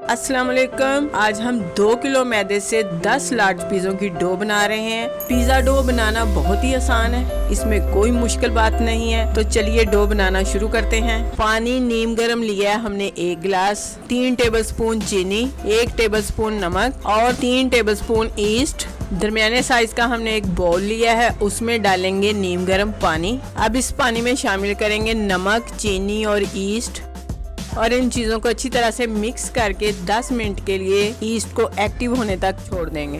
अस्सलाम वालेकुम। आज हम 2 किलो मैदे से 10 लार्ज पिज़्ज़ों की डो बना रहे हैं। पिज़्ज़ा डो बनाना बहुत ही आसान है, इसमें कोई मुश्किल बात नहीं है। तो चलिए डो बनाना शुरू करते हैं। पानी नीम गरम लिया है हमने 1 गिलास, 3 टेबलस्पून चीनी, 1 टेबलस्पून नमक और 3 टेबलस्पून ईस्ट। दरमियाने साइज का हमने एक बाउल लिया है, उसमें डालेंगे नीम गरम पानी। अब इस पानी में शामिल करेंगे नमक, चीनी और ईस्ट और इन चीज़ों को अच्छी तरह से मिक्स करके 10 मिनट के लिए ईस्ट को एक्टिव होने तक छोड़ देंगे।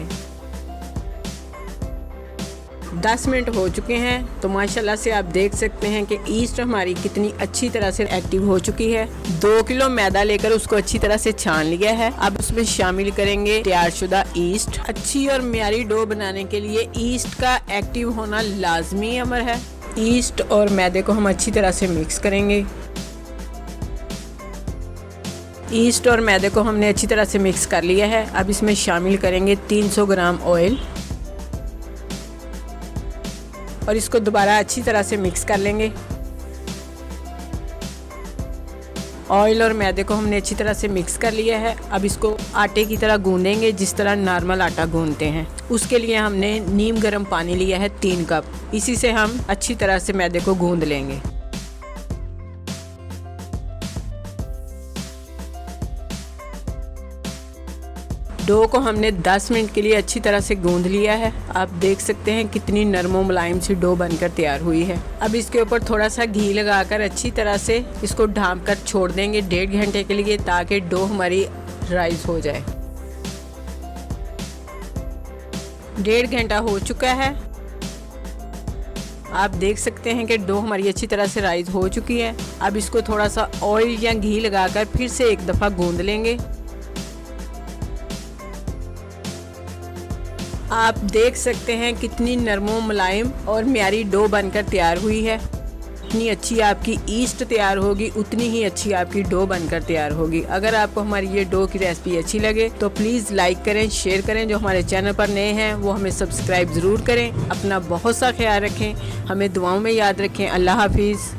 10 मिनट हो चुके हैं तो माशाल्लाह से आप देख सकते हैं कि ईस्ट हमारी कितनी अच्छी तरह से एक्टिव हो चुकी है। 2 किलो मैदा लेकर उसको अच्छी तरह से छान लिया है। अब उसमें शामिल करेंगे तैयारशुदा ईस्ट। अच्छी और म्यारी डो बनाने के लिए ईस्ट का एक्टिव होना लाजमी अमर है। ईस्ट और मैदे को हम अच्छी तरह से मिक्स करेंगे। ईस्ट और मैदे को हमने अच्छी तरह से मिक्स कर लिया है। अब इसमें शामिल करेंगे 300 ग्राम ऑयल और इसको दोबारा अच्छी तरह से मिक्स कर लेंगे। ऑयल और मैदे को हमने अच्छी तरह से मिक्स कर लिया है। अब इसको आटे की तरह गूंदेंगे जिस तरह नॉर्मल आटा गूंदते हैं। उसके लिए हमने नीम गर्म पानी लिया है 3 कप। इसी से हम अच्छी तरह से मैदे को गूंद लेंगे। डो को हमने 10 मिनट के लिए अच्छी तरह से गूंद लिया है। आप देख सकते हैं कितनी नरम और मुलायम सी डो बनकर तैयार हुई है। अब इसके ऊपर थोड़ा सा घी लगाकर अच्छी तरह से इसको ढाँप कर छोड़ देंगे 1.5 घंटे के लिए, ताकि डो हमारी राइज हो जाए। 1.5 घंटा हो चुका है। आप देख सकते हैं कि डो हमारी अच्छी तरह से राइज हो चुकी है। अब इसको थोड़ा सा ऑयल या घी लगाकर फिर से एक दफ़ा गूंद लेंगे। आप देख सकते हैं कितनी नरमो मुलायम और म्यारी डो बनकर तैयार हुई है। जितनी अच्छी आपकी ईस्ट तैयार होगी उतनी ही अच्छी आपकी डो बनकर तैयार होगी। अगर आपको हमारी ये डो की रेसिपी अच्छी लगे तो प्लीज़ लाइक करें, शेयर करें। जो हमारे चैनल पर नए हैं वो हमें सब्सक्राइब ज़रूर करें। अपना बहुत सा ख्याल रखें, हमें दुआओं में याद रखें। अल्लाह हाफिज़।